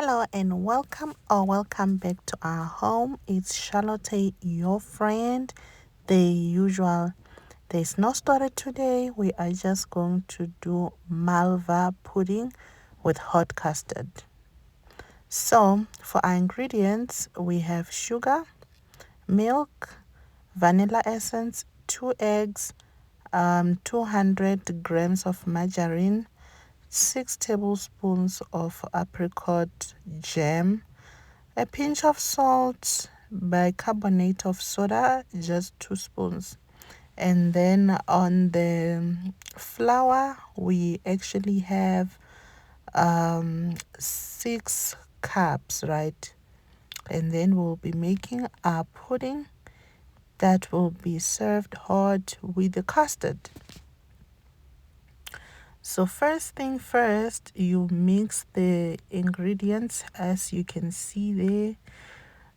Hello and welcome back to our home. It's Charlotte, your friend, the usual. There's no story today. We are just going to do Malva pudding with hot custard. So for our ingredients, we have sugar, milk, vanilla essence, 2 eggs, 200 grams of margarine, 6 tablespoons of apricot jam, a pinch of salt, bicarbonate of soda, just 2 spoons. And then on the flour, we actually have 6 cups, right? And then we'll be making our pudding that will be served hot with the custard. So first thing first, you mix the ingredients as you can see there: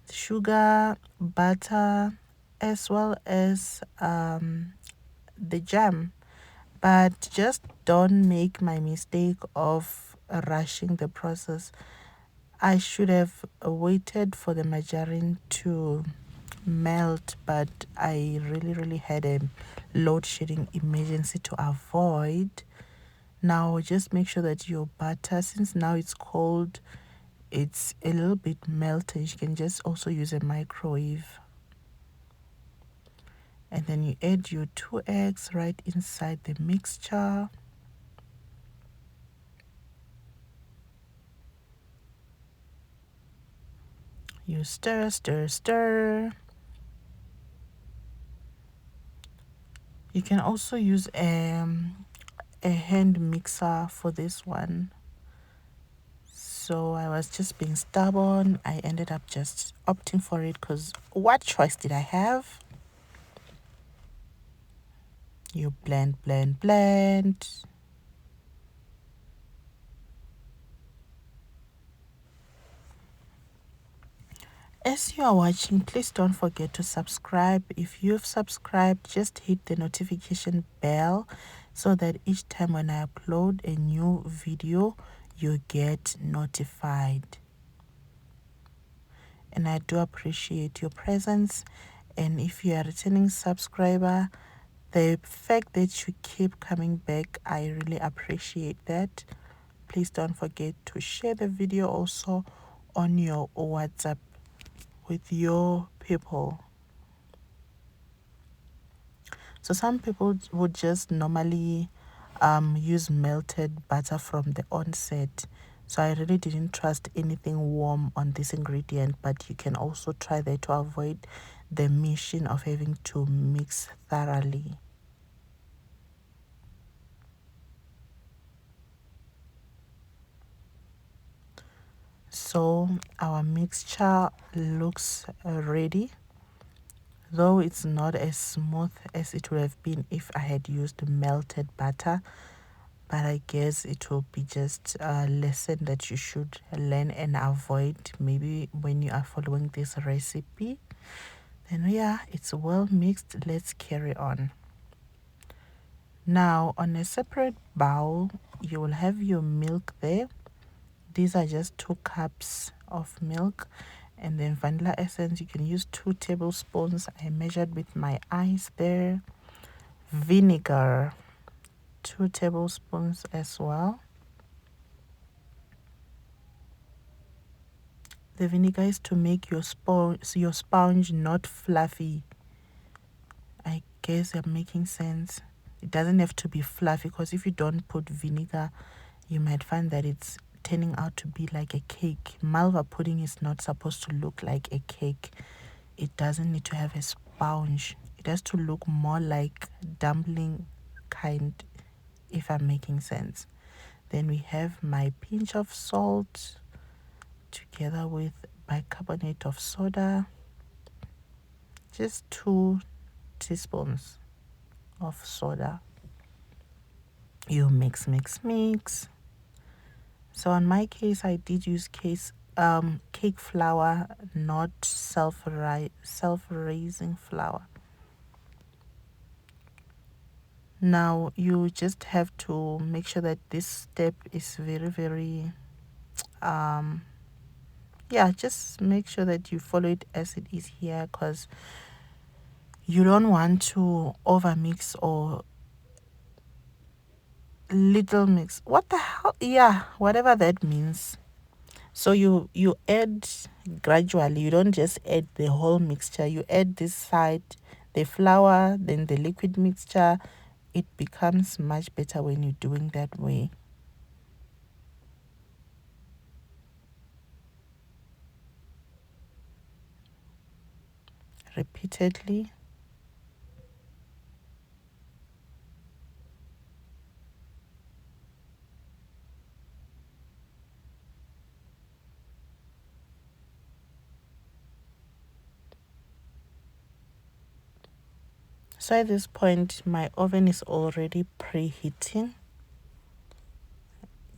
sugar, butter, as well as the jam. But just don't make my mistake of rushing the process. I should have waited for the margarine to melt, but I really had a load shedding emergency to avoid. Now just make sure that your butter, since now it's cold, it's a little bit melted. You can just also use a microwave. And then you add your 2 eggs right inside the mixture. You stir. You can also use a hand mixer for this one. So I was just being stubborn. I ended up just opting for it because what choice did I have? You blend. As you are watching, please don't forget to subscribe. If you've subscribed, just hit the notification bell so that each time when I upload a new video, you get notified. And I do appreciate your presence. And if you are a returning subscriber, the fact that you keep coming back, I really appreciate that. Please don't forget to share the video also on your WhatsApp with your people. So some people would just normally use melted butter from the onset. So I really didn't trust anything warm on this ingredient, but you can also try that to avoid the mission of having to mix thoroughly. So our mixture looks ready, though it's not as smooth as it would have been if I had used melted butter. But I guess it will be just a lesson that you should learn and avoid maybe when you are following this recipe. Then yeah, it's well mixed. Let's carry on. Now on a separate bowl, you will have your milk there. These are just 2 cups of milk. And then vanilla essence, you can use 2 tablespoons. I measured with my eyes there. Vinegar, 2 tablespoons as well. The vinegar is to make your sponge not fluffy. I guess I'm making sense. It doesn't have to be fluffy, because if you don't put vinegar, you might find that it's turning out to be like a cake. Malva pudding is not supposed to look like a cake. It doesn't need to have a sponge. It has to look more like dumpling kind, if I'm making sense. Then we have my pinch of salt together with bicarbonate of soda, just 2 teaspoons of soda. You mix. So in my case, I did use cake flour, not self-raising flour. Now you just have to make sure that this step is very Yeah, just make sure that you follow it as it is here, because you don't want to over mix or little mix. What the hell? Yeah, whatever that means. So you add gradually. You don't just add the whole mixture. You add this side, the flour, then the liquid mixture. It becomes much better when you're doing that way. Repeatedly. So at this point, my oven is already preheating.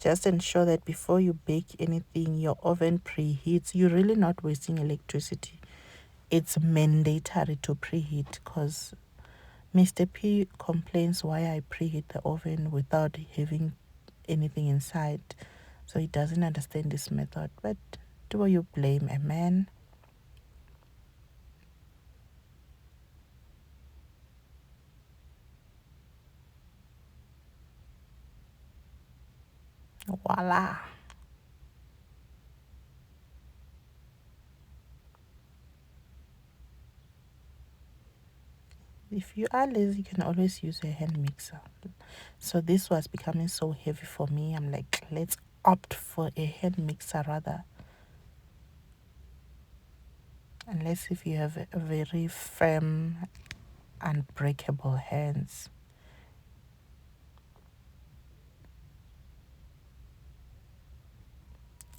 Just ensure that before you bake anything, your oven preheats. You're really not wasting electricity. It's mandatory to preheat, because Mr. P complains why I preheat the oven without having anything inside. So he doesn't understand this method. But do you blame a man? Voila. If you are lazy, you can always use a hand mixer. So this was becoming so heavy for me. I'm like, let's opt for a hand mixer rather. Unless if you have a very firm, unbreakable hands.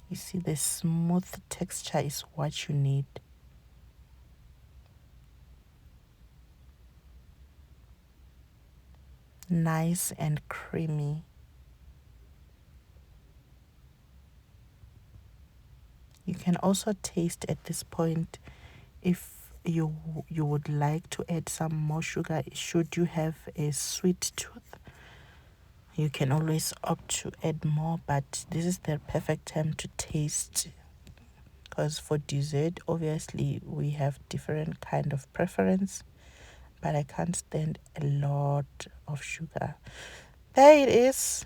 You see, the smooth texture is what you need. Nice and creamy. You can also taste at this point if you would like to add some more sugar. Should you have a sweet tooth, you can always opt to add more, but this is the perfect time to taste, because for dessert obviously we have different kind of preference, but I can't stand a lot of sugar. There it is.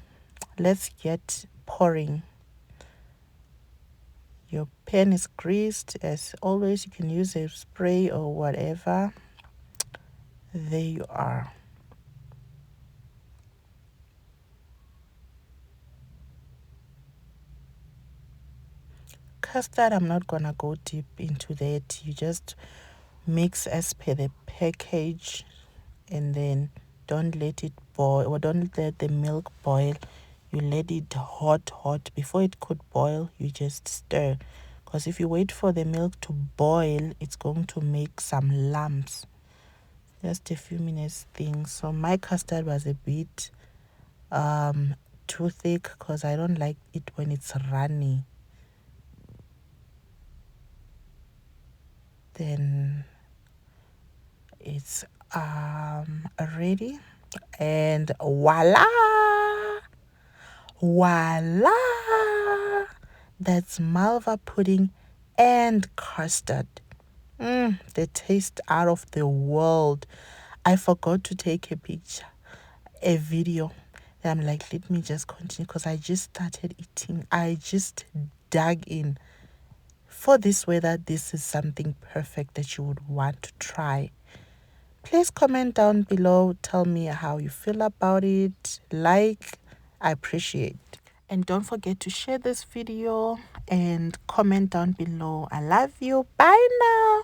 Let's get pouring. Your pan is greased. As always, you can use a spray or whatever. There you are. Custard, I'm not gonna go deep into that. You just mix as per the package, and then don't let it boil, or don't let the milk boil. You let it hot. Before it could boil, you just stir, because if you wait for the milk to boil, it's going to make some lumps. Just a few minutes thing. So my custard was a bit too thick, because I don't like it when it's runny. Then it's ready, and voila, that's Malva pudding and custard. The taste out of the world. I forgot to take a picture, a video. And I'm like, let me just continue, because I just started eating. I just dug in. For this weather, this is something perfect that you would want to try. Please comment down below. Tell me how you feel about it. Like, I appreciate. And don't forget to share this video and comment down below. I love you. Bye now.